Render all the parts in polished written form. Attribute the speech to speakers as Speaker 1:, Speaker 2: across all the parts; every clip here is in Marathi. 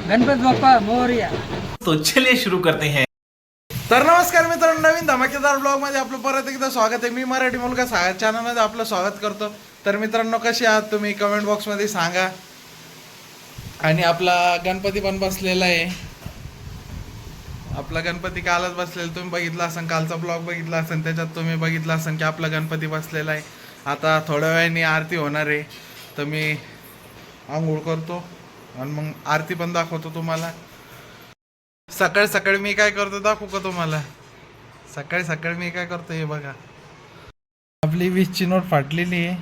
Speaker 1: गणपती बाप्पा मोरया.
Speaker 2: तो चलिए शुरू करते हैं.
Speaker 3: तर नमस्कार मित्रांनो, नवीन धमाकेदार ब्लॉग मध्ये आपलं परत एकदा स्वागत आहे. मी मराठी मुलगा चॅनल मध्ये आपलं स्वागत करतो. तर मित्रांनो, कसे आहात तुम्ही कमेंट बॉक्स मध्ये सांगा. आणि आपला गणपती पण बसलेला आहे. आपला गणपती कालच बसलेला, तुम्ही बघितला असेल, कालचा ब्लॉग बघितला असेल, त्याच्यात तुम्ही बघितला असेल की आपला गणपती बसलेला आहे. आता थोड्या वेळाने आरती होणार आहे, तर मी आंघोळ करतो आणि मग आरती पण दाखवतो तुम्हाला. सकाळी सकाळी मी काय करतो दाखवू का तुम्हाला. सकाळी सकाळी मी काय करतो हे बघा. आपली 20ची नोट फाटलेली आहे,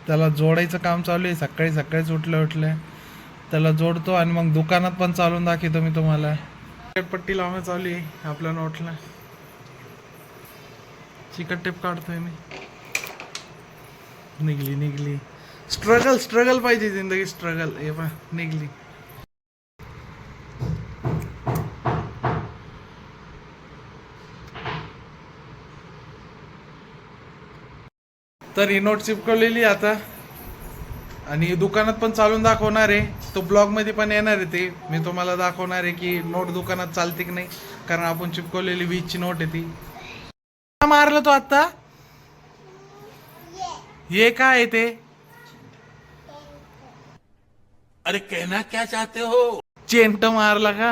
Speaker 3: त्याला जोडायचं काम चालू आहे. सकाळी सकाळीच उठले त्याला जोडतो आणि मग दुकानात पण चालून दाखवतो मी तुम्हाला. पट्टी लावणं चालू आहे आपल्या नोटला. चिकट टेप काढतोय मी. निघली. स्ट्रगल पाहिजे जिंदगी, स्ट्रगल. हे पण निघली. तर ही नोट चिपकवलेली आता आणि दुकानात पण चालून दाखवणार आहे. तो ब्लॉग मध्ये पण येणार आहे, ते मी तुम्हाला दाखवणार आहे की नोट दुकानात चालते की नाही, कारण आपण चिपकवलेली 20ची नोट आहे ती. मारलं तो आता. ये काय आहे ते.
Speaker 2: अरे कहना क्या चाहते हो.
Speaker 3: चेंट मारला का.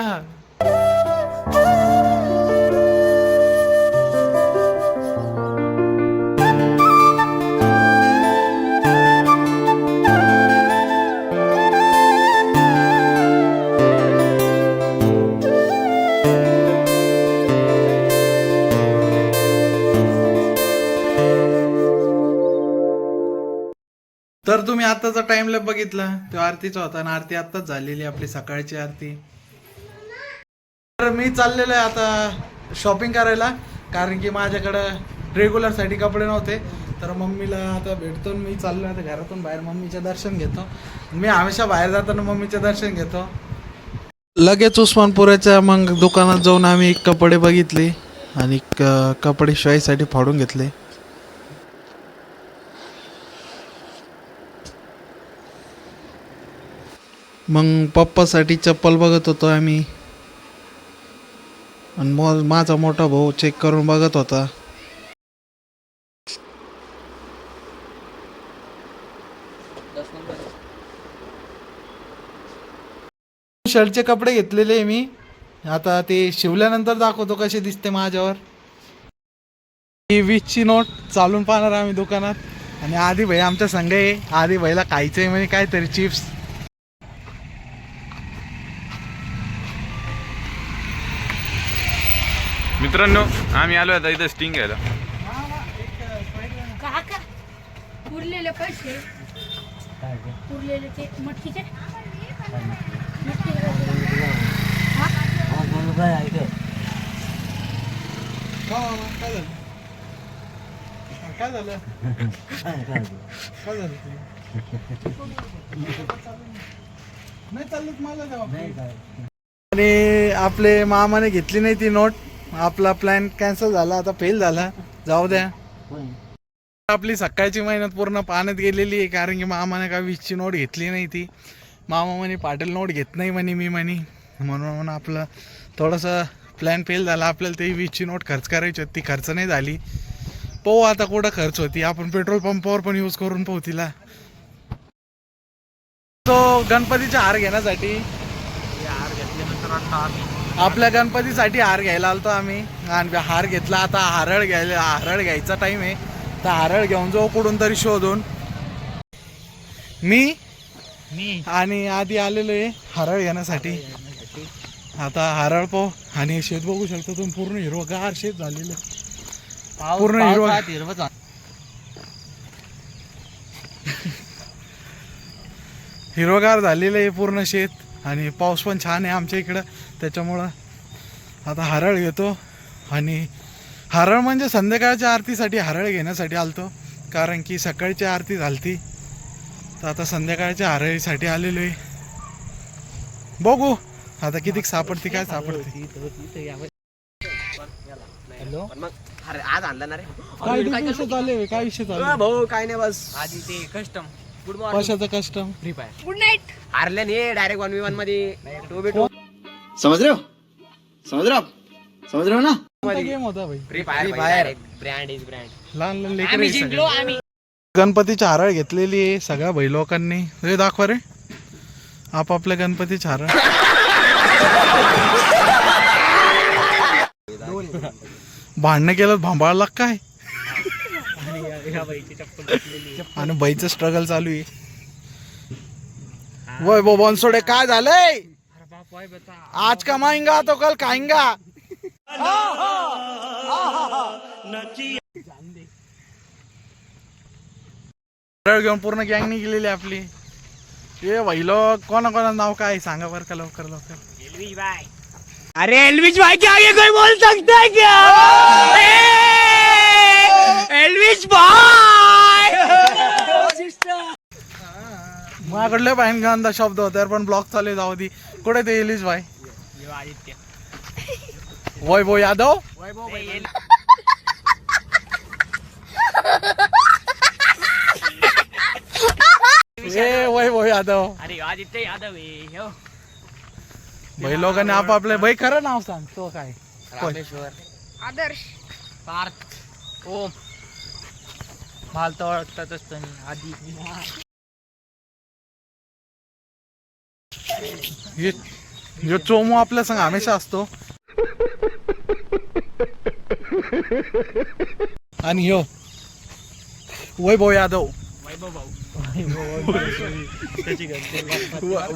Speaker 3: तर तुम्ही आताचा टाइम लॅप बघितला, तो आरतीचा होता आणि आरती आत्ताच झालेली आपली सकाळची आरती. तर मी चाललेलो आहे आता शॉपिंग करायला, कारण की माझ्याकडं रेग्युलरसाठी कपडे नव्हते. तर मम्मीला आता भेटतो. मी चाललो आता घरातून बाहेर, मम्मीचं दर्शन घेतो. मी हमेशा बाहेर जाताना मम्मीचं दर्शन घेतो. लगेच उस्मानपुराच्या मग दुकानात जाऊन आम्ही कपडे बघितले आणि कपडे शिवायसाठी फाडून घेतले. मग पप्पासाठी चप्पल बघत होतो आम्ही आणि माझा मोठा भाऊ चेक करून बघत होता. शर्टचे कपडे घेतलेले आहे मी. आता ते शिवल्यानंतर दाखवतो कसे दिसते माझ्यावर. ही 20ची नोट चालून पाहणार आम्ही दुकानात. आणि आधी भाई आमच्या संघ आहे. आधी भाईला खायचं आहे म्हणजे काहीतरी चिप्स.
Speaker 4: मित्रांनो, आम्ही आलो आता इथं स्टिंग घ्यायला.
Speaker 5: काका उरलेले पैसे उरलेले ते मटकीचे
Speaker 3: काय झालं नाही चालत मला. आणि आपले मामाने घेतली नाही ती नोट. आपला प्लॅन कॅन्सल झाला, आता फेल झाला. जाऊ द्या. आपली सकाळची मेहनत पूर्ण पाण्यात गेलेली आहे, कारण की मामाने का 20ची नोट घेतली नाही ती. मामा म्हणे पाटील नोट घेत नाही म्हणे मी म्हणे, म्हणून आपलं थोडंसं प्लॅन फेल झाला. आपल्याला ते 20ची नोट खर्च करायची होती, ती खर्च नाही झाली. पाहू आता कुठं खर्च होती. आपण पेट्रोल पंपावर पण यूज करून पाहू तिला. तो गणपतीचा हार घेण्यासाठी, आपल्या गणपतीसाठी हार घ्यायला आलतो आम्ही. आणि हार घेतला. आता हरळ घ्यायचा टाइम आहे, तर हरळ घेऊन जाऊ कुठून तरी शोधून. मी आणि आधी आलेलो आहे हरळ घेण्यासाठी. आता हरळ पाहू. आणि शेत बघू शकता तुम्ही, पूर्ण हिरवगार शेत झालेलं. पूर्ण हिरवगार झालेलं आहे पूर्ण शेत. आणि पाऊस पण छान आहे आमच्या इकडं, त्याच्यामुळं आता हरळ घेतो. आणि हरळ म्हणजे संध्याकाळच्या आरतीसाठी हरळ घेण्यासाठी आलतो, कारण की सकाळची आरती झालती. तर आता संध्याकाळच्या हरळीसाठी आलेलो आहे. बघू आता किती सापडते, काय सापडते.
Speaker 1: हॅलो
Speaker 6: आज आणला ना रे.
Speaker 3: काय विषय चालू
Speaker 6: भाऊ काय नाही, बस
Speaker 1: आधी ते कस्टम
Speaker 6: गुड मॉर्निंग.
Speaker 3: कशाचं custom.
Speaker 1: Free Fire.
Speaker 5: Good night.
Speaker 6: हारल्याने डायरेक्ट 1v1 मध्ये समझ रहे हो ना
Speaker 3: गेम होता भाई
Speaker 6: Free Fire brand is brand
Speaker 3: लहान लहान लेकर गणपतीची हारळ घेतलेली आहे सगळ्या भाई लोकांनी. हे दाखवा रे आपापल्या गणपतीची हारळ. भांडणं केलं भांबाळला काय आणि बाईचं स्ट्रगल चालू आहे. वय बो बनसोडे काय झालंय आज कमाएंगा तो कल खाएंगा. घेऊन पूर्ण गँग निघलेली आपली. ये वहिलो कोणा नाव काय सांगा बरं का लवकर लवकर.
Speaker 6: अरे एल्विश भाई के आगे कोई बोल सकता है क्या? एल्विश भाई
Speaker 3: माझ्याकडले बाहेर गांधा शब्द होते पण ब्लॉक चालू जाऊ दे. कुठे ते एलिश भाई वैभव यादव वैभव यादव.
Speaker 6: अरे आदित्य यादव
Speaker 3: भाई लोकांनी आपापले भाई खरं नाव सांग तो काय.
Speaker 6: रामेश्वर
Speaker 5: आदर्श
Speaker 6: पार्थ ओम मला तर ओळखतातच तुम्ही आधी.
Speaker 3: यो चोमू आपल्या संग हमेशा असतो. आणि ह्यो वैभव यादव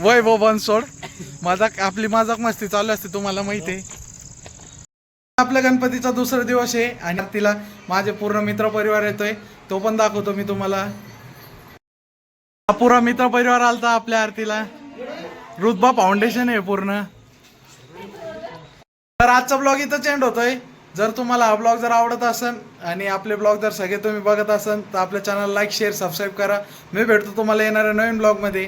Speaker 3: वैभव बनसोड. मजाक आपली मजाक मस्ती चालू असते तुम्हाला माहिती आहे. आपल्या गणपतीचा दुसरा दिवस आहे आणि तिला माझे पूर्ण मित्र परिवार येतोय तो पण दाखवतो मी तुम्हाला. हा पुरा मित्र परिवार आलता आपल्या आरतीला. रुतबा फाउंडेशन आहे पूर्ण. तर आजचा ब्लॉग इथं एंड होतोय. जर तुम्हाला हा ब्लॉग जर आवडत असेल आणि आपले ब्लॉग जर सगळे तुम्ही बघत असाल तर आपल्या चॅनल लाईक शेअर सबस्क्राईब करा. मी भेटतो तुम्हाला येणाऱ्या नवीन ब्लॉगमध्ये.